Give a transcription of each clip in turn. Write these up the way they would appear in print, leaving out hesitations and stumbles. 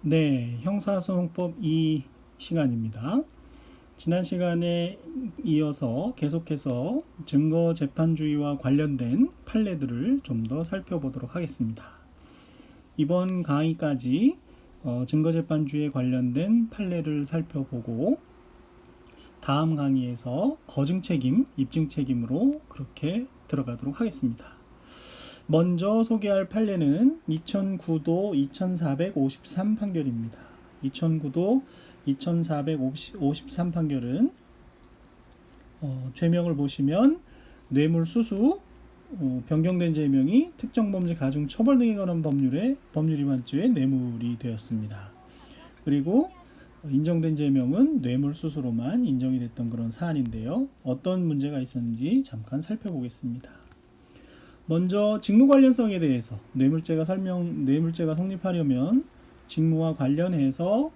네, 형사소송법 2 시간입니다. 지난 시간에 이어서 계속해서 증거재판주의와 관련된 판례들을 좀 더 살펴보도록 하겠습니다. 이번 강의까지 증거재판주의에 관련된 판례를 살펴보고 다음 강의에서 거증책임, 입증책임으로 그렇게 들어가도록 하겠습니다. 먼저 소개할 판례는 2009도 2453 판결입니다. 2009도 2453 판결은 죄명을 보시면 뇌물수수, 변경된 죄명이 특정범죄 가중 처벌 등에 관한 법률 위반죄의 뇌물이 되었습니다. 그리고 인정된 죄명은 뇌물수수로만 인정이 됐던 그런 사안인데요. 어떤 문제가 있었는지 잠깐 살펴보겠습니다. 먼저 직무 관련성에 대해서 뇌물죄가 성립하려면 직무와 관련해서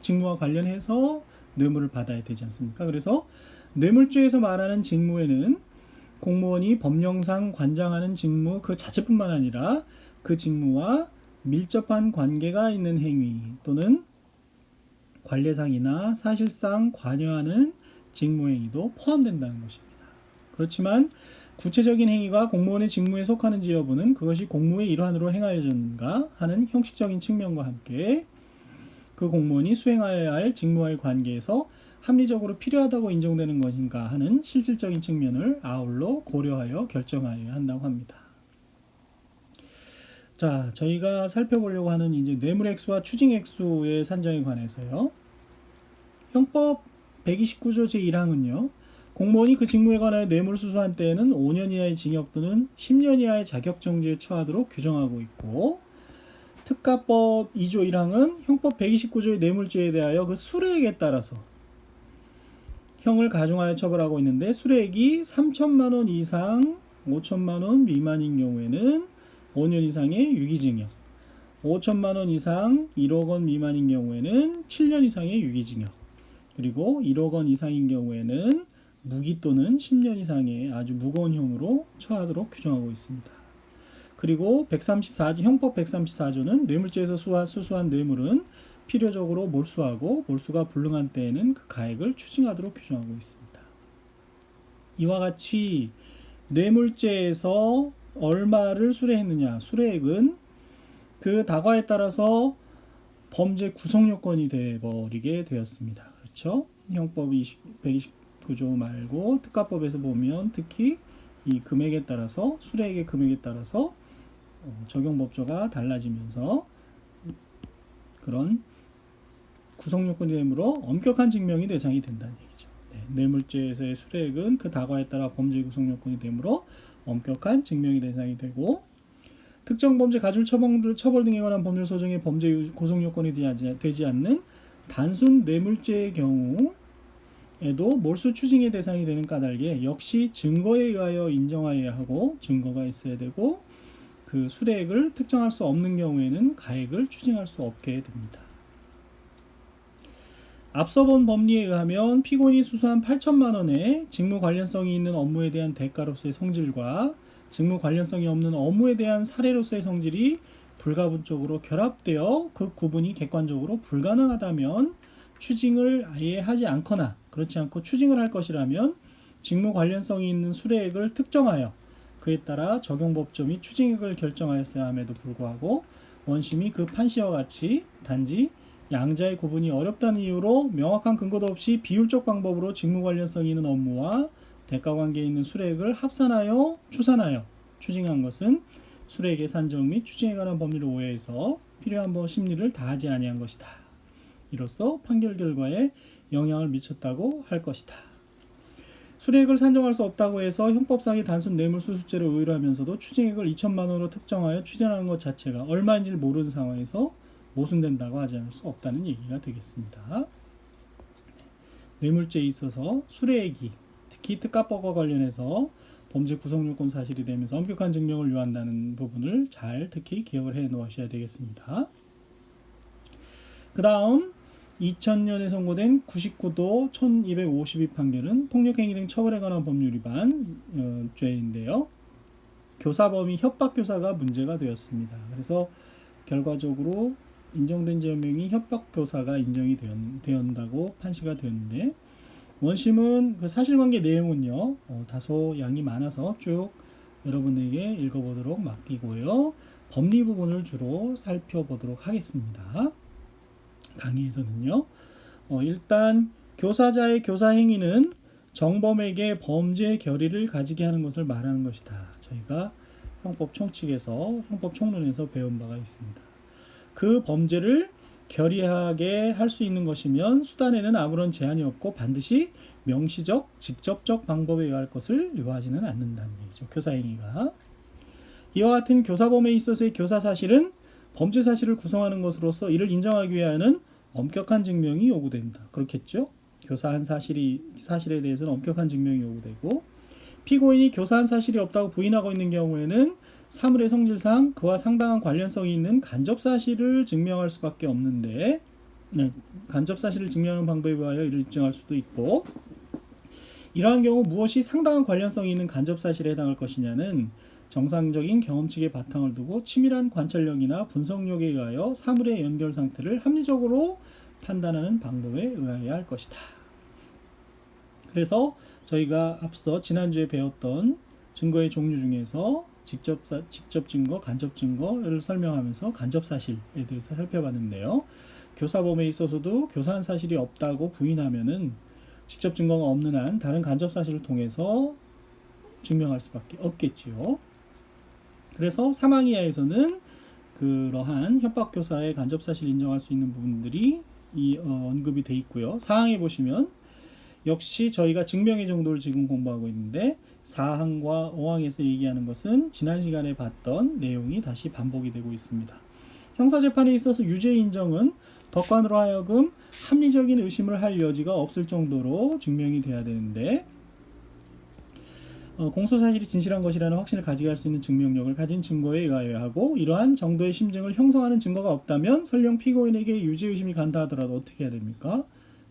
직무와 관련해서 뇌물을 받아야 되지 않습니까? 그래서 뇌물죄에서 말하는 직무에는 공무원이 법령상 관장하는 직무 그 자체뿐만 아니라 그 직무와 밀접한 관계가 있는 행위 또는 관례상이나 사실상 관여하는 직무행위도 포함된다는 것입니다. 그렇지만 구체적인 행위가 공무원의 직무에 속하는지 여부는 그것이 공무의 일환으로 행하여졌는가 하는 형식적인 측면과 함께 그 공무원이 수행하여야 할 직무와의 관계에서 합리적으로 필요하다고 인정되는 것인가 하는 실질적인 측면을 아울러 고려하여 결정하여야 한다고 합니다. 자, 저희가 살펴보려고 하는 이제 뇌물액수와 추징액수의 산정에 관해서요. 형법 129조 제1항은요. 공무원이 그 직무에 관하여 뇌물을 수수한 때에는 5년 이하의 징역 또는 10년 이하의 자격정지에 처하도록 규정하고 있고, 특가법 2조 1항은 형법 129조의 뇌물죄에 대하여 그 수뢰액에 따라서 형을 가중하여 처벌하고 있는데, 수뢰액이 3천만 원 이상 5천만 원 미만인 경우에는 5년 이상의 유기징역, 5천만 원 이상 1억 원 미만인 경우에는 7년 이상의 유기징역, 그리고 1억 원 이상인 경우에는 무기 또는 10년 이상의 아주 무거운 형으로 처하도록 규정하고 있습니다. 그리고 형법 134조는 뇌물죄에서 수수한 뇌물은 필요적으로 몰수하고 몰수가 불능한 때에는 그 가액을 추징하도록 규정하고 있습니다. 이와 같이 뇌물죄에서 얼마를 수뢰했느냐, 수뢰액은 그 다과에 따라서 범죄 구성 요건이 되어버리게 되었습니다. 그렇죠? 형법 129조 말고 특가법에서 보면 특히 이 금액에 따라서 수뢰액의 금액에 따라서 적용 법조가 달라지면서 그런 구성 요건이 되므로 엄격한 증명이 대상이 된다는 얘기죠. 네, 뇌물죄에서의 수뢰액은 그 다과에 따라 범죄 구성 요건이 되므로 엄격한 증명이 대상이 되고, 특정 범죄 가중 처벌 등에 관한 법률 소정의 범죄 구성 요건이 되지 않는 단순 뇌물죄의 경우에도 몰수 추징의 대상이 되는 까닭에 역시 증거에 의하여 인정하여야 하고 증거가 있어야 되고, 그 수뢰액을 특정할 수 없는 경우에는 가액을 추징할 수 없게 됩니다. 앞서 본 법리에 의하면 피고인이 수수한 8천만 원의 직무 관련성이 있는 업무에 대한 대가로서의 성질과 직무 관련성이 없는 업무에 대한 사례로서의 성질이 불가분적으로 결합되어 그 구분이 객관적으로 불가능하다면 추징을 아예 하지 않거나, 그렇지 않고 추징을 할 것이라면 직무 관련성이 있는 수뢰액을 특정하여 그에 따라 적용법조 및 추징액을 결정하였어야 함에도 불구하고 원심이 그 판시와 같이 단지 양자의 구분이 어렵다는 이유로 명확한 근거도 없이 비율적 방법으로 직무 관련성이 있는 업무와 대가 관계에 있는 수뢰액을 합산하여 추산하여 추징한 것은 수뢰액의 산정 및 추징에 관한 법률을 오해해서 필요한 심리를 다하지 아니한 것이다. 이로써 판결 결과에 영향을 미쳤다고 할 것이다. 수뢰액을 산정할 수 없다고 해서 형법상의 단순 뇌물수수죄를 의뢰 하면서도 추징액을 2천만 원으로 특정하여 추진하는 것 자체가 얼마인지를 모르는 상황에서 모순된다고 하지 않을 수 없다는 얘기가 되겠습니다. 뇌물죄에 있어서 수뢰액이 특히 특가법과 관련해서 범죄 구성요건 사실이 되면서 엄격한 증명을 요한다는 부분을 잘 특히 기억을 해 놓으셔야 되겠습니다. 그 다음 2000년에 선고된 99도 1252 판결은 폭력행위 등 처벌에 관한 법률 위반 죄인데요. 교사범위 협박교사가 문제가 되었습니다. 그래서 결과적으로 인정된 죄명이 협박교사가 인정이 되었다고 판시가 되었는데, 원심은 그 사실관계 내용은요, 다소 양이 많아서 쭉 여러분에게 읽어보도록 맡기고요. 법리 부분을 주로 살펴보도록 하겠습니다. 강의에서는요. 일단 교사자의 교사 행위는 정범에게 범죄 결의를 가지게 하는 것을 말하는 것이다. 저희가 형법 총칙에서, 형법 총론에서 배운 바가 있습니다. 그 범죄를 결의하게 할 수 있는 것이면 수단에는 아무런 제한이 없고 반드시 명시적, 직접적 방법에 의할 것을 요하지는 않는다는 얘기죠. 교사 행위가. 이와 같은 교사범에 있어서의 교사 사실은 범죄 사실을 구성하는 것으로서 이를 인정하기 위하여는 엄격한 증명이 요구됩니다. 그렇겠죠? 교사한 사실에 대해서는 엄격한 증명이 요구되고, 피고인이 교사한 사실이 없다고 부인하고 있는 경우에는 사물의 성질상 그와 상당한 관련성이 있는 간접 사실을 증명할 수밖에 없는데, 간접 사실을 증명하는 방법에 의하여 이를 입증할 수도 있고, 이러한 경우 무엇이 상당한 관련성이 있는 간접 사실에 해당할 것이냐는 정상적인 경험칙의 바탕을 두고 치밀한 관찰력이나 분석력에 의하여 사물의 연결 상태를 합리적으로 판단하는 방법에 의하여야 할 것이다. 그래서 저희가 앞서 지난주에 배웠던 증거의 종류 중에서 직접 증거, 간접 증거를 설명하면서 간접 사실에 대해서 살펴봤는데요. 교사범에 있어서도 교사한 사실이 없다고 부인하면은 직접 증거가 없는 한 다른 간접 사실을 통해서 증명할 수밖에 없겠지요. 그래서 사망 이하에서는 그러한 협박교사의 간접 사실 인정할 수 있는 부분들이 언급이 돼 있고요. 사항에 보시면 역시 저희가 증명의 정도를 지금 공부하고 있는데 4항과 5항에서 얘기하는 것은 지난 시간에 봤던 내용이 다시 반복이 되고 있습니다. 형사재판에 있어서 유죄 인정은 법관으로 하여금 합리적인 의심을 할 여지가 없을 정도로 증명이 돼야 되는데, 공소사실이 진실한 것이라는 확신을 가지게 할 수 있는 증명력을 가진 증거에 의하여야 하고, 이러한 정도의 심증을 형성하는 증거가 없다면 설령 피고인에게 유죄의심이 간다 하더라도 어떻게 해야 됩니까?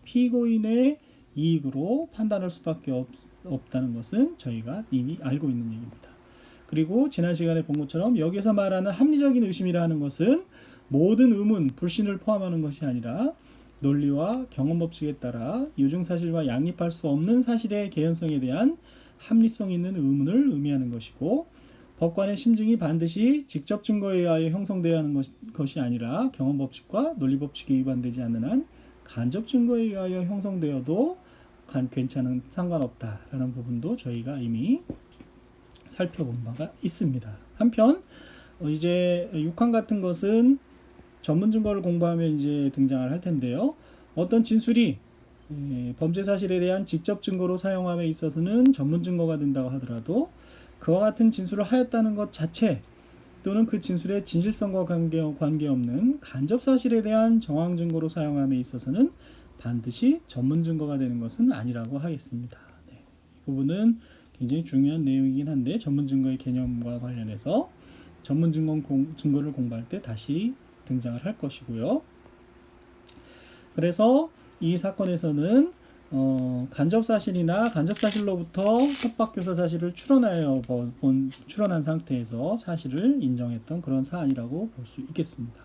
피고인의 이익으로 판단할 수밖에 없다는 것은 저희가 이미 알고 있는 얘기입니다. 그리고 지난 시간에 본 것처럼 여기서 말하는 합리적인 의심이라 하는 것은 모든 의문, 불신을 포함하는 것이 아니라 논리와 경험 법칙에 따라 유증사실과 양립할 수 없는 사실의 개연성에 대한 합리성 있는 의문을 의미하는 것이고, 법관의 심증이 반드시 직접 증거에 의하여 형성되어야 하는 것이 아니라 경험 법칙과 논리 법칙에 위반되지 않는 한 간접 증거에 의하여 형성되어도 괜찮은, 상관없다라는 부분도 저희가 이미 살펴본 바가 있습니다. 한편 이제 6항 같은 것은 전문 증거를 공부하면 이제 등장을 할 텐데요. 어떤 진술이 범죄 사실에 대한 직접 증거로 사용함에 있어서는 전문 증거가 된다고 하더라도 그와 같은 진술을 하였다는 것 자체 또는 그 진술의 진실성과 관계없는 간접 사실에 대한 정황 증거로 사용함에 있어서는 반드시 전문 증거가 되는 것은 아니라고 하겠습니다. 네. 이 부분은 굉장히 중요한 내용이긴 한데 전문 증거의 개념과 관련해서 전문 증거를 공부할 때 다시 등장을 할 것이고요. 그래서 이 사건에서는 간접 사실이나 간접 사실로부터 협박교사 사실을 추론한 상태에서 사실을 인정했던 그런 사안이라고 볼 수 있겠습니다.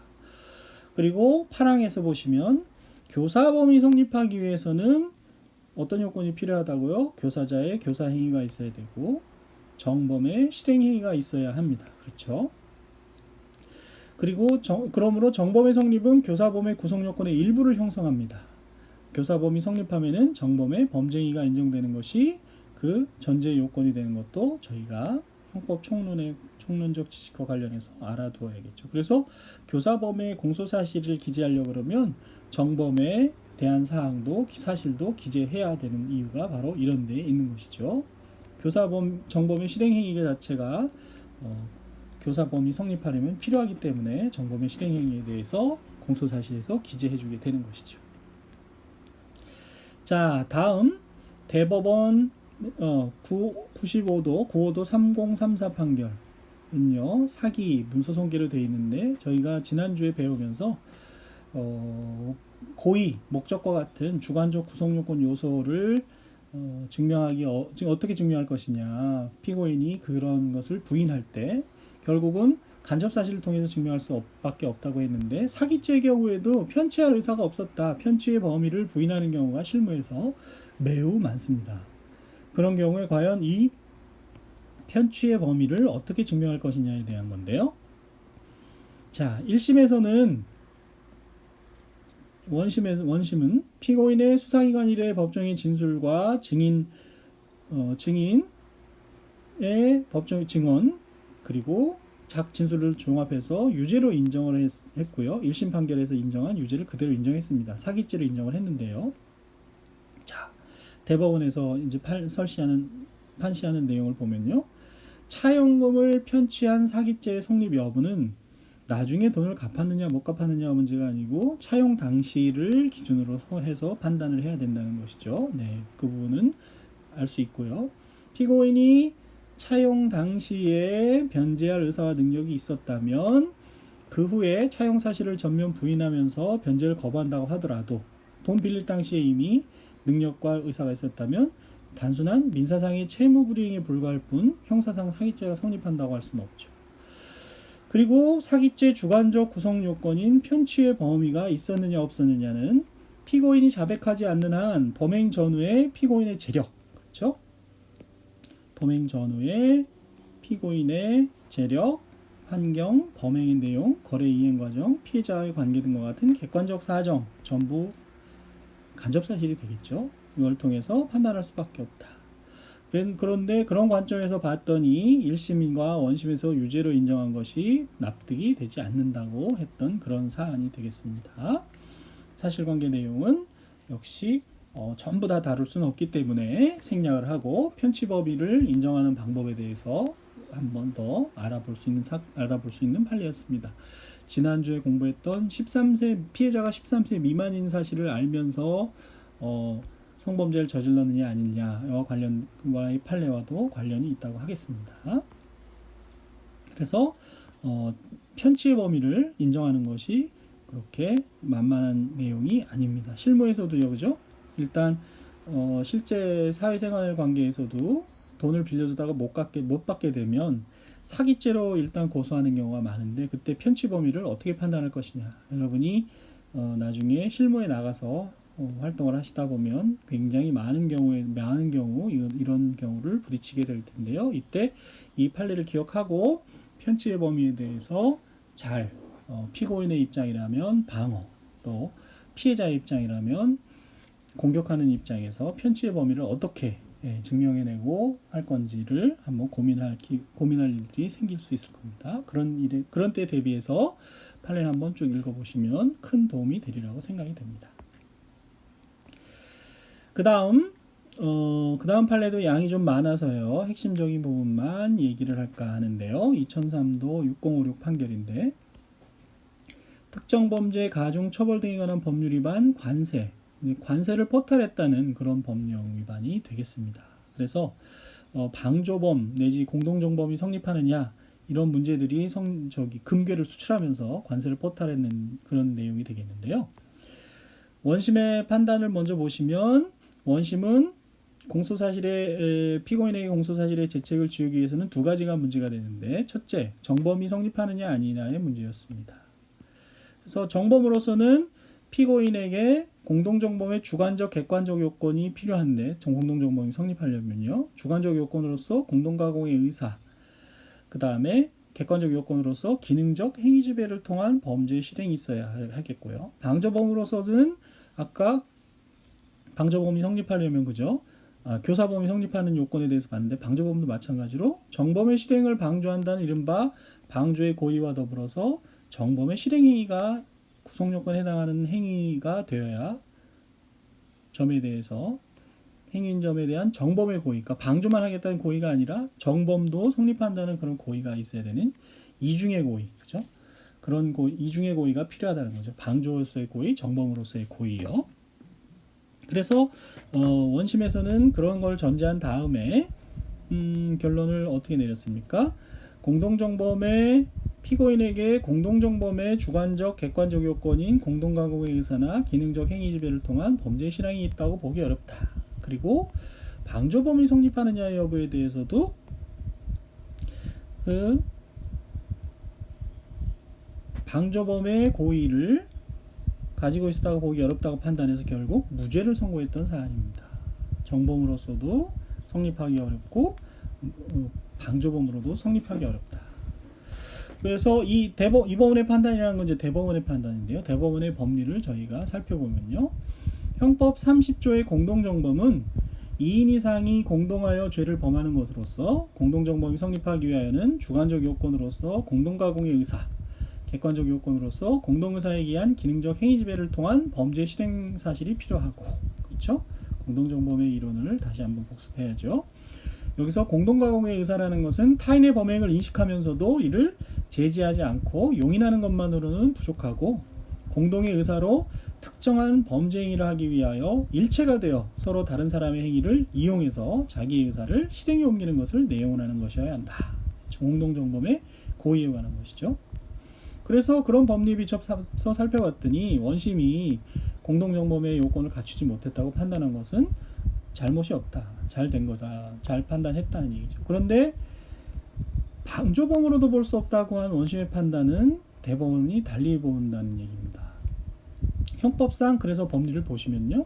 그리고 8항에서 보시면 교사범이 성립하기 위해서는 어떤 요건이 필요하다고요? 교사자의 교사 행위가 있어야 되고 정범의 실행 행위가 있어야 합니다. 그렇죠? 그리고 그러므로 정범의 성립은 교사범의 구성 요건의 일부를 형성합니다. 교사범이 성립하면은 정범의 범죄 행위가 인정되는 것이 그 전제 요건이 되는 것도 저희가 형법 총론적 지식과 관련해서 알아두어야겠죠. 그래서 교사범의 공소사실을 기재하려고 그러면 정범에 대한 사실도 기재해야 되는 이유가 바로 이런 데에 있는 것이죠. 정범의 실행행위 자체가 교사범이 성립하려면 필요하기 때문에 정범의 실행행위에 대해서 공소사실에서 기재해주게 되는 것이죠. 자, 다음 대법원 95도 3034 판결은요, 사기 문서송계로 되어 있는데 저희가 지난주에 배우면서 고의, 목적과 같은 주관적 구성요건 요소를 지금 어떻게 증명할 것이냐. 피고인이 그런 것을 부인할 때 결국은 간접 사실을 통해서 증명할 수밖에 없다고 했는데, 사기죄의 경우에도 편취할 의사가 없었다, 편취의 범위를 부인하는 경우가 실무에서 매우 많습니다. 그런 경우에 과연 이 편취의 범위를 어떻게 증명할 것이냐에 대한 건데요. 자, 1심에서는 원심은 피고인의 수사기관 일의 법정의 진술과 증인의 법정 증언 그리고 진술을 종합해서 유죄로 인정을 했고요. 1심 판결에서 인정한 유죄를 그대로 인정했습니다. 사기죄를 인정을 했는데요. 자, 대법원에서 이제 판시하는 내용을 보면요. 차용금을 편취한 사기죄의 성립 여부는 나중에 돈을 갚았느냐 못 갚았느냐가 문제가 아니고 차용 당시를 기준으로 해서 판단을 해야 된다는 것이죠. 네, 그 부분은 알 수 있고요. 피고인이 차용 당시에 변제할 의사와 능력이 있었다면 그 후에 차용 사실을 전면 부인하면서 변제를 거부한다고 하더라도 돈 빌릴 당시에 이미 능력과 의사가 있었다면 단순한 민사상의 채무 불이행에 불과할 뿐 형사상 사기죄가 성립한다고 할 수는 없죠. 그리고 사기죄 주관적 구성 요건인 편취의 범위가 있었느냐 없었느냐는 피고인이 자백하지 않는 한 범행 전후의 피고인의 재력, 그렇죠? 범행 전후의 피고인의 재력, 환경, 범행의 내용, 거래 이행 과정, 피해자와의 관계 등과 같은 객관적 사정 전부 간접 사실이 되겠죠. 이걸 통해서 판단할 수밖에 없다. 그런데 그런 관점에서 봤더니 1심과 원심에서 유죄로 인정한 것이 납득이 되지 않는다고 했던 그런 사안이 되겠습니다. 사실관계 내용은 역시 전부 다 다룰 수는 없기 때문에 생략을 하고 편취 범위를 인정하는 방법에 대해서 한 번 더 알아볼 수 있는 판례였습니다. 지난주에 공부했던 피해자가 13세 미만인 사실을 알면서 성범죄를 저질렀느냐 아니냐와의 판례와도 관련이 있다고 하겠습니다. 그래서 편취의 범위를 인정하는 것이 그렇게 만만한 내용이 아닙니다. 실무에서도요, 그죠? 일단 실제 사회생활 관계에서도 돈을 빌려주다가 못 받게 되면 사기죄로 일단 고소하는 경우가 많은데, 그때 편취 범위를 어떻게 판단할 것이냐. 여러분이 나중에 실무에 나가서 활동을 하시다 보면 굉장히 많은 경우 이런 경우를 부딪히게 될 텐데요. 이때 이 판례를 기억하고 편취의 범위에 대해서 잘 피고인의 입장이라면 방어, 또 피해자의 입장이라면 공격하는 입장에서 편취의 범위를 어떻게 증명해내고 할 건지를 한번 고민할 일들이 생길 수 있을 겁니다. 그런 때 대비해서 판례를 한번 쭉 읽어보시면 큰 도움이 되리라고 생각이 됩니다. 그 다음 판례도 양이 좀 많아서요. 핵심적인 부분만 얘기를 할까 하는데요. 2003도 6056 판결인데, 특정 범죄, 가중, 처벌 등에 관한 법률 위반, 관세를 포탈했다는 그런 법령 위반이 되겠습니다. 그래서 방조범 내지 공동정범이 성립하느냐, 이런 문제들이 금괴를 수출하면서 관세를 포탈했는 그런 내용이 되겠는데요. 원심의 판단을 먼저 보시면, 원심은 피고인에게 공소사실의 죄책을 지우기 위해서는 두 가지가 문제가 되는데, 첫째, 정범이 성립하느냐 아니냐의 문제였습니다. 그래서 정범으로서는 피고인에게 공동정범의 주관적, 객관적 요건이 필요한데, 공동정범이 성립하려면요, 주관적 요건으로서 공동가공의 의사, 그 다음에 객관적 요건으로서 기능적 행위지배를 통한 범죄 실행이 있어야 하겠고요. 방조범으로서는 아까 방조범이 성립하려면, 그죠? 교사범이 성립하는 요건에 대해서 봤는데, 방조범도 마찬가지로 정범의 실행을 방조한다는 이른바 방조의 고의와 더불어서 정범의 실행행위가 구성요건에 해당하는 행위가 되어야 행위인 점에 대한 정범의 고의, 그러니까 방조만 하겠다는 고의가 아니라 정범도 성립한다는 그런 고의가 있어야 되는 이중의 고의, 그죠? 그런 이중의 고의가 필요하다는 거죠. 방조로서의 고의, 정범으로서의 고의요. 그래서 원심에서는 그런 걸 전제한 다음에 결론을 어떻게 내렸습니까? 피고인에게 공동정범의 주관적, 객관적 요건인 공동가공의 의사나 기능적 행위지배를 통한 범죄 실행이 있다고 보기 어렵다. 그리고 방조범이 성립하느냐 여부에 대해서도 그 방조범의 고의를 가지고 있었다고 보기 어렵다고 판단해서 결국 무죄를 선고했던 사안입니다. 정범으로서도 성립하기 어렵고 방조범으로도 성립하기 어렵다. 그래서 이 법원의 판단이라는 건 이제 대법원의 판단인데요. 대법원의 법리를 저희가 살펴보면요. 형법 30조의 공동정범은 2인 이상이 공동하여 죄를 범하는 것으로서 공동정범이 성립하기 위하여는 주관적 요건으로서 공동가공의 의사, 객관적 요건으로서 공동의사에 의한 기능적 행위지배를 통한 범죄 실행 사실이 필요하고, 그렇죠? 공동정범의 이론을 다시 한번 복습해야죠. 여기서 공동가공의 의사라는 것은 타인의 범행을 인식하면서도 이를 제지하지 않고 용인하는 것만으로는 부족하고, 공동의 의사로 특정한 범죄 행위를 하기 위하여 일체가 되어 서로 다른 사람의 행위를 이용해서 자기의 의사를 실행에 옮기는 것을 내용하는 것이어야 한다. 공동정범의 고의에 관한 것이죠. 그래서 그런 법리에 비춰서 살펴봤더니 원심이 공동정범의 요건을 갖추지 못했다고 판단한 것은 잘못이 없다, 잘 된 거다, 잘 판단했다는 얘기죠. 그런데 방조범으로도 볼 수 없다고 한 원심의 판단은 대법원이 달리 본다는 얘기입니다. 형법상 그래서 법리를 보시면요,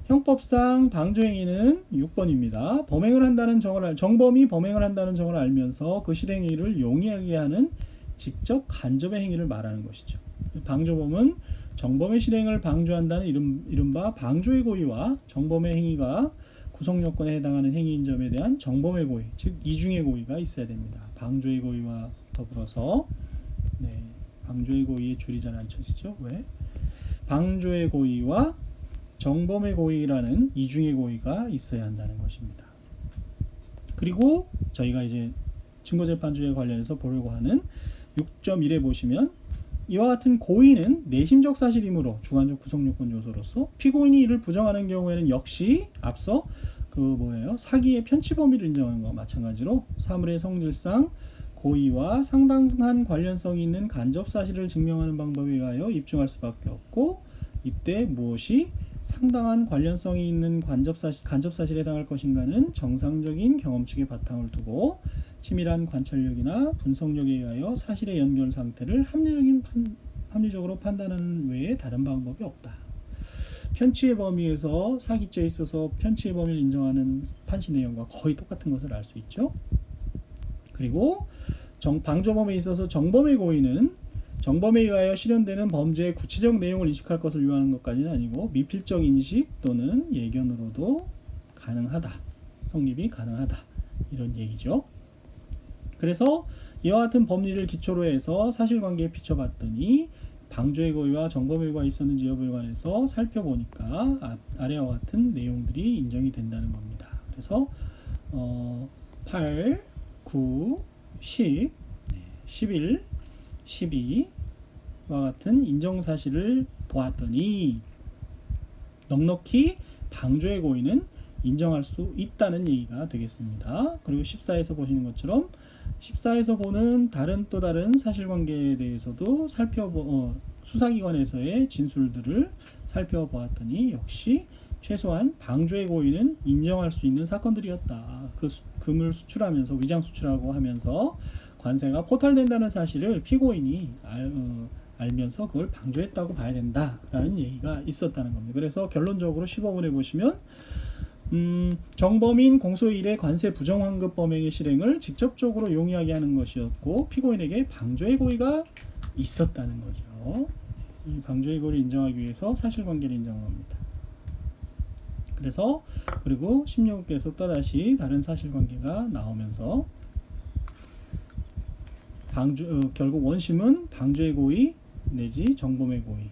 형법상 방조행위는 6번입니다. 범행을 한다는 정범이 범행을 한다는 점을 알면서 그 실행위를 용이하게 하는 직접 간접의 행위를 말하는 것이죠. 방조범은 정범의 실행을 방조한다는 이른바 방조의 고의와 정범의 행위가 구성요건에 해당하는 행위인 점에 대한 정범의 고의, 즉 이중의 고의가 있어야 됩니다. 방조의 고의와 더불어서 방조의 고의의 줄이 잘 안 쳐지죠. 왜? 방조의 고의와 정범의 고의라는 이중의 고의가 있어야 한다는 것입니다. 그리고 저희가 이제 증거재판주의에 관련해서 보려고 하는 6.1에 보시면 이와 같은 고의는 내심적 사실이므로 주관적 구성요건 요소로서 피고인이 이를 부정하는 경우에는 역시 앞서 사기의 편취 범위를 인정하는 것과 마찬가지로 사물의 성질상 고의와 상당한 관련성이 있는 간접 사실을 증명하는 방법에 의하여 입증할 수밖에 없고, 이때 무엇이 상당한 관련성이 있는 간접 사실에 해당할 것인가는 정상적인 경험칙의 바탕을 두고 치밀한 관찰력이나 분석력에 의하여 사실의 연결 상태를 합리적으로 판단하는 외에 다른 방법이 없다. 편취의 범위에서 사기죄에 있어서 편취의 범위를 인정하는 판시 내용과 거의 똑같은 것을 알 수 있죠. 그리고 방조범에 있어서 정범의 고의는 정범에 의하여 실현되는 범죄의 구체적 내용을 인식할 것을 요하는 것까지는 아니고 미필적 인식 또는 예견으로도 가능하다, 성립이 가능하다, 이런 얘기죠. 그래서 이와 같은 법리를 기초로 해서 사실관계에 비춰봤더니 방조의 고의와 정범의 고의가 있었는지 여부에 관해서 살펴보니까 아래와 같은 내용들이 인정이 된다는 겁니다. 그래서 8, 9, 10, 11, 12와 같은 인정사실을 보았더니 넉넉히 방조의 고의는 인정할 수 있다는 얘기가 되겠습니다. 그리고 14에서 보시는 것처럼 14에서 보는 또 다른 사실관계에 대해서도 수사기관에서의 진술들을 살펴보았더니 역시 최소한 방조의 고의는 인정할 수 있는 사건들이었다. 그 금을 수출하면서 위장 수출하고 하면서 관세가 포탈된다는 사실을 피고인이 알면서 그걸 방조했다고 봐야 된다라는 얘기가 있었다는 겁니다. 그래서 결론적으로 15번에 보시면 정범인 공소일의 관세 부정환급 범행의 실행을 직접적으로 용이하게 하는 것이었고 피고인에게 방조의 고의가 있었다는 거죠. 이 방조의 고의를 인정하기 위해서 사실관계를 인정합니다. 그래서 그리고 16에서 또다시 다른 사실관계가 나오면서 결국 원심은 방조의 고의 내지 정범의 고의,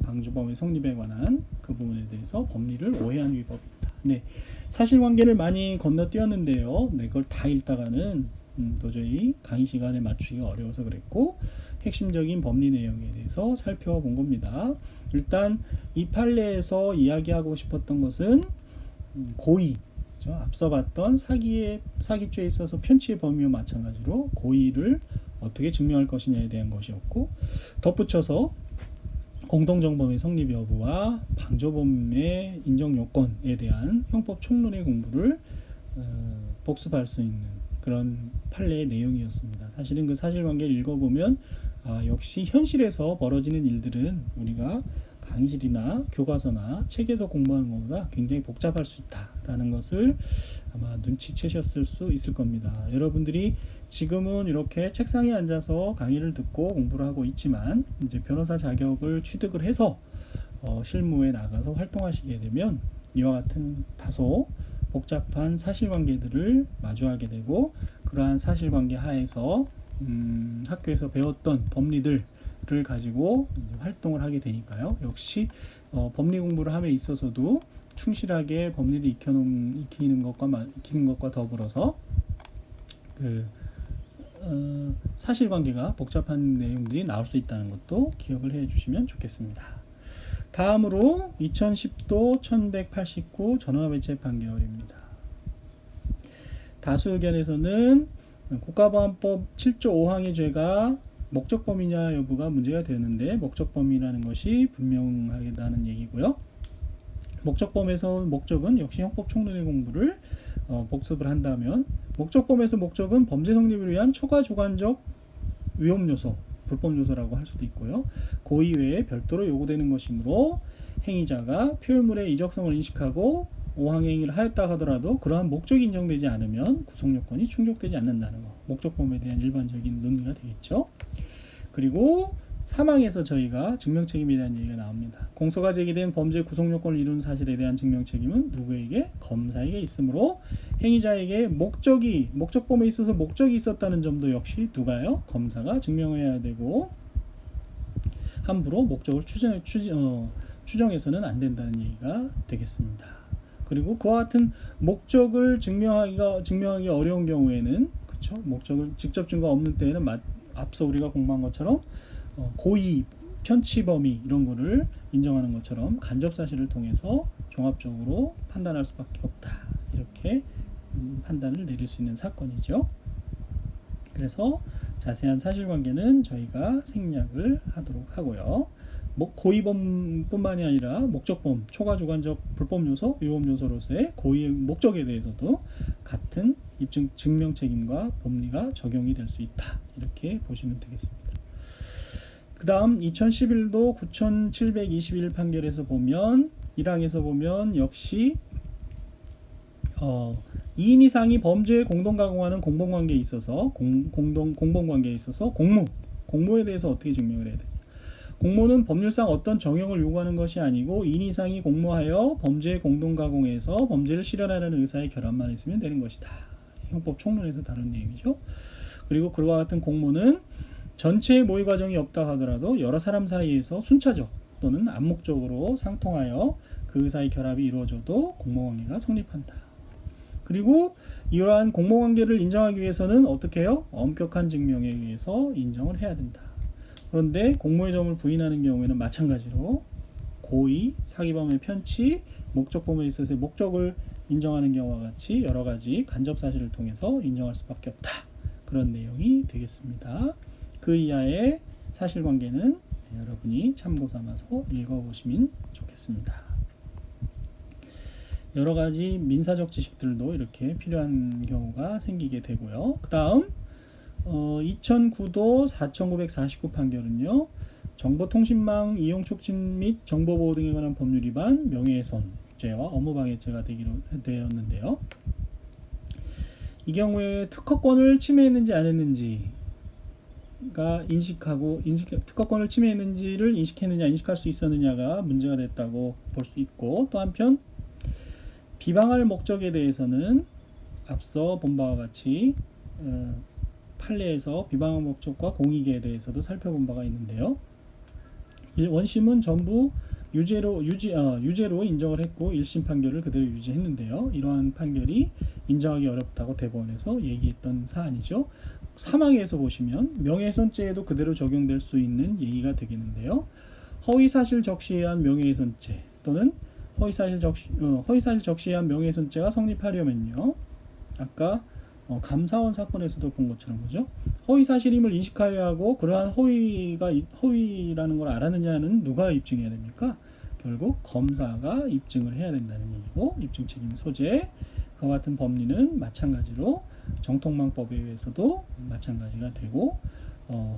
방조범의 성립에 관한 그 부분에 대해서 법리를 오해한 위법이다. 사실관계를 많이 건너뛰었는데요. 그걸 다 읽다가는 도저히 강의 시간에 맞추기가 어려워서 그랬고 핵심적인 법리 내용에 대해서 살펴본 겁니다. 일단 이 판례에서 이야기하고 싶었던 것은 고의, 앞서 봤던 사기죄에 있어서 편취의 범위와 마찬가지로 고의를 어떻게 증명할 것이냐에 대한 것이었고, 덧붙여서 공동정범의 성립 여부와 방조범의 인정 요건에 대한 형법 총론의 공부를 복습할 수 있는 그런 판례의 내용이었습니다. 사실은 그 사실관계를 읽어보면 역시 현실에서 벌어지는 일들은 우리가 강의실이나 교과서나 책에서 공부하는 것보다 굉장히 복잡할 수 있다라는 것을 아마 눈치채셨을 수 있을 겁니다. 여러분들이 지금은 이렇게 책상에 앉아서 강의를 듣고 공부를 하고 있지만 이제 변호사 자격을 취득을 해서 실무에 나가서 활동하시게 되면 이와 같은 다소 복잡한 사실관계들을 마주하게 되고 그러한 사실관계 하에서 학교에서 배웠던 법리들을 가지고 활동을 하게 되니까요. 역시 법리 공부를 함에 있어서도 충실하게 법리를 익히는 것과 더불어서 사실관계가 복잡한 내용들이 나올 수 있다는 것도 기억을 해 주시면 좋겠습니다. 다음으로 2010도 1189 전원합의체 판결입니다. 다수 의견에서는 국가보안법 7조 5항의 죄가 목적범위냐 여부가 문제가 되는데 목적범위라는 것이 분명하다는 얘기고요. 목적범에서 목적은 역시 형법 총론의 공부를 복습을 한다면 목적범에서 목적은 범죄 성립을 위한 초과 주관적 위험 요소, 불법 요소라고 할 수도 있고요. 그 이외에 별도로 요구되는 것이므로 행위자가 표현물의 이적성을 인식하고 5항 행위를 하였다 하더라도 그러한 목적이 인정되지 않으면 구성 요건이 충족되지 않는다는 것. 목적범에 대한 일반적인 논리가 되겠죠. 그리고 3항에서 저희가 증명책임에 대한 얘기가 나옵니다. 공소가 제기된 범죄 구성 요건을 이루는 사실에 대한 증명책임은 누구에게? 검사에게 있으므로 행위자에게 목적범에 있어서 목적이 있었다는 점도 역시 누가요? 검사가 증명해야 되고 함부로 목적을 추정해서는 안 된다는 얘기가 되겠습니다. 그리고 그와 같은 목적을 증명하기 어려운 경우에는 그렇죠? 목적을 직접 증거 없는 때에는 앞서 우리가 공부한 것처럼 고의, 편취 범위 이런 거를 인정하는 것처럼 간접 사실을 통해서 종합적으로 판단할 수밖에 없다. 이렇게 판단을 내릴 수 있는 사건이죠. 그래서 자세한 사실관계는 저희가 생략을 하도록 하고요. 고의범뿐만이 아니라 목적범, 초과주관적 불법 요소, 위법 요소로서의 고의 목적에 대해서도 같은 입증 증명 책임과 법리가 적용이 될 수 있다. 이렇게 보시면 되겠습니다. 그 다음 2011도 9721 판결에서 보면 1항에서 보면 역시 2인 이상이 범죄에 공동가공하는 공범관계에 있어서 공범관계에 있어서 공모에 대해서 어떻게 증명을 해야 되냐. 공모는 법률상 어떤 정형을 요구하는 것이 아니고 2인 이상이 공모하여 범죄에 공동가공해서 범죄를 실현하려는 의사의 결합만 있으면 되는 것이다. 형법 총론에서 다룬 내용이죠. 그리고 그와 같은 공모는 전체의 모의 과정이 없다 하더라도 여러 사람 사이에서 순차적 또는 암묵적으로 상통하여 그 의사의 결합이 이루어져도 공모관계가 성립한다. 그리고 이러한 공모관계를 인정하기 위해서는 어떻게 해요? 엄격한 증명에 의해서 인정을 해야 된다. 그런데 공모의 점을 부인하는 경우에는 마찬가지로 고의, 사기범의 편취, 목적범에 있어서의 목적을 인정하는 경우와 같이 여러 가지 간접 사실을 통해서 인정할 수밖에 없다. 그런 내용이 되겠습니다. 그 이하의 사실관계는 여러분이 참고 삼아서 읽어보시면 좋겠습니다. 여러 가지 민사적 지식들도 이렇게 필요한 경우가 생기게 되고요. 그 다음 2009도 4949 판결은요. 정보통신망 이용 촉진 및 정보보호 등에 관한 법률 위반, 명예훼손죄와 업무방해죄가 되었는데요. 이 경우에 특허권을 침해했는지 안 했는지 특허권을 침해했는지를 인식했느냐 인식할 수 있었느냐가 문제가 됐다고 볼 수 있고 또 한편 비방할 목적에 대해서는 앞서 본 바와 같이 판례에서 비방할 목적과 공익에 대해서도 살펴본 바가 있는데요. 원심은 전부 유죄로 인정을 했고 1심 판결을 그대로 유지했는데요. 이러한 판결이 인정하기 어렵다고 대법원에서 얘기했던 사안이죠. 3항에서 보시면 명예훼손죄에도 그대로 적용될 수 있는 얘기가 되겠는데요. 허위사실 적시에 의한 명예훼손죄 또는 허위사실 적시에 의한 명예훼손죄가 성립하려면요. 아까 감사원 사건에서도 본 것처럼 그죠? 허위 사실임을 인식하여야 하고 그러한 허위라는 걸 알았느냐는 누가 입증해야 됩니까? 결국 검사가 입증을 해야 된다는 얘기고 입증 책임 소재 그와 같은 법리는 마찬가지로 정통망법에 의해서도 마찬가지가 되고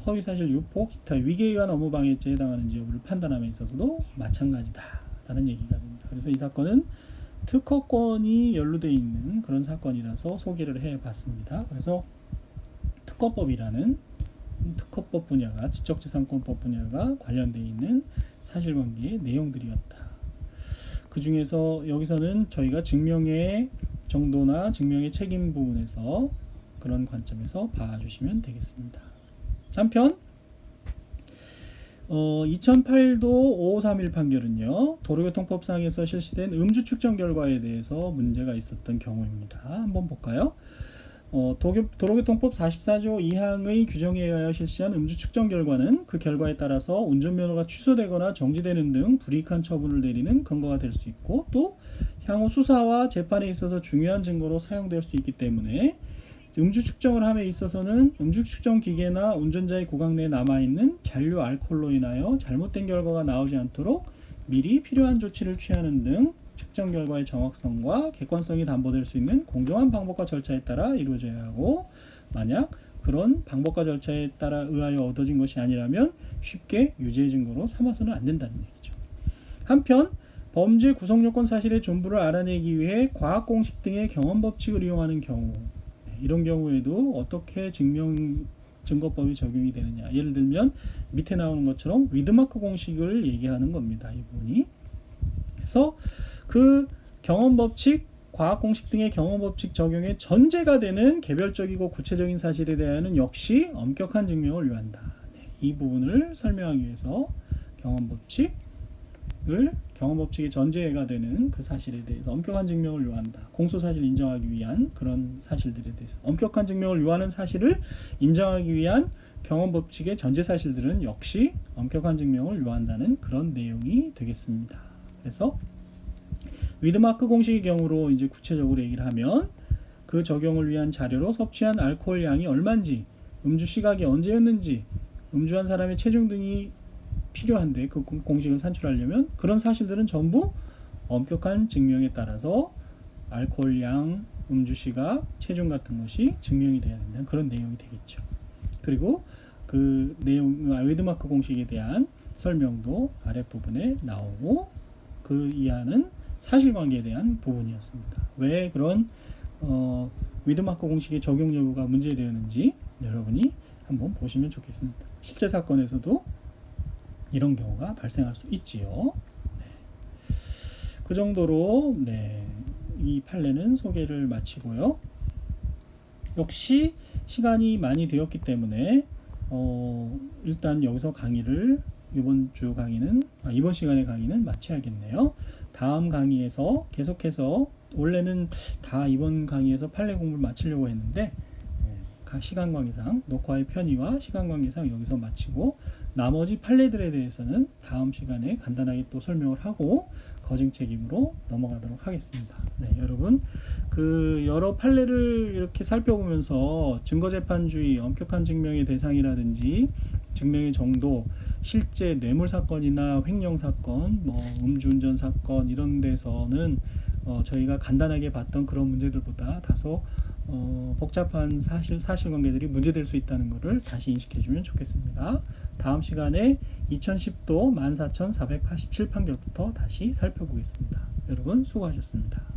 허위사실 유포 기타 위계에 의한 업무방해죄에 해당하는지 여부를 판단함에 있어서도 마찬가지다라는 얘기가 됩니다. 그래서 이 사건은 특허권이 연루되어 있는 그런 사건이라서 소개를 해봤습니다. 그래서 특허법 분야가 지적재산권법 분야가 관련되어 있는 사실관계의 내용들이었다. 그 중에서 여기서는 저희가 증명의 정도나 증명의 책임 부분에서 그런 관점에서 봐주시면 되겠습니다. 한편 2008도 5531 판결은요. 도로교통법상에서 실시된 음주 측정 결과에 대해서 문제가 있었던 경우입니다. 한번 볼까요? 도로교통법 44조 2항의 규정에 의하여 실시한 음주 측정 결과는 그 결과에 따라서 운전면허가 취소되거나 정지되는 등 불이익한 처분을 내리는 근거가 될 수 있고 또 향후 수사와 재판에 있어서 중요한 증거로 사용될 수 있기 때문에 음주 측정을 함에 있어서는 음주 측정 기계나 운전자의 구강 내에 남아있는 잔류 알코올로 인하여 잘못된 결과가 나오지 않도록 미리 필요한 조치를 취하는 등 측정 결과의 정확성과 객관성이 담보될 수 있는 공정한 방법과 절차에 따라 이루어져야 하고 만약 그런 방법과 절차에 따라 의하여 얻어진 것이 아니라면 쉽게 유죄의 증거로 삼아서는 안 된다는 얘기죠. 한편 범죄 구성요건 사실의 전부를 알아내기 위해 과학공식 등의 경험법칙을 이용하는 경우 이런 경우에도 어떻게 증거법이 적용이 되느냐 예를 들면 밑에 나오는 것처럼 위드마크 공식을 얘기하는 겁니다. 이 부분이 그래서 그 경험법칙 과학공식 등의 경험법칙 적용의 전제가 되는 개별적이고 구체적인 사실에 대하여는 역시 엄격한 증명을 요한다. 이 부분을 설명하기 위해서 경험법칙의 전제가 되는 그 사실에 대해서 엄격한 증명을 요한다. 공소사실 인정하기 위한 그런 사실들에 대해서 엄격한 증명을 요하는 사실을 인정하기 위한 경험법칙의 전제 사실들은 역시 엄격한 증명을 요한다는 그런 내용이 되겠습니다. 그래서 위드마크 공식의 경우로 이제 구체적으로 얘기를 하면 그 적용을 위한 자료로 섭취한 알코올 양이 얼마인지, 음주 시각이 언제였는지, 음주한 사람의 체중 등이 필요한데 그 공식을 산출하려면 그런 사실들은 전부 엄격한 증명에 따라서 알코올 양, 음주 시각, 체중 같은 것이 증명이 돼야 된다는 그런 내용이 되겠죠. 그리고 그 내용 위드마크 공식에 대한 설명도 아랫부분에 나오고 그 이하는 사실관계에 대한 부분이었습니다. 왜 그런 위드마크 공식의 적용 여부가 문제되었는지 여러분이 한번 보시면 좋겠습니다. 실제 사건에서도 이런 경우가 발생할 수 있지요. 네. 그 정도로 이 판례는 소개를 마치고요. 역시 시간이 많이 되었기 때문에 일단 여기서 강의를 이번 시간의 강의는 마쳐야겠네요. 다음 강의에서 계속해서 원래는 다 이번 강의에서 판례 공부를 마치려고 했는데 시간 관계상 녹화의 편의와 시간 관계상 여기서 마치고 나머지 판례들에 대해서는 다음 시간에 간단하게 또 설명을 하고 거증 책임으로 넘어가도록 하겠습니다. 여러분 그 여러 판례를 이렇게 살펴보면서 증거재판주의, 엄격한 증명의 대상이라든지 증명의 정도, 실제 뇌물 사건이나 횡령 사건, 음주운전 사건 이런 데서는 저희가 간단하게 봤던 그런 문제들보다 다소 복잡한 사실관계들이 문제될 수 있다는 것을 다시 인식해주면 좋겠습니다. 다음 시간에 2010도 14,487 판결부터 다시 살펴보겠습니다. 여러분 수고하셨습니다.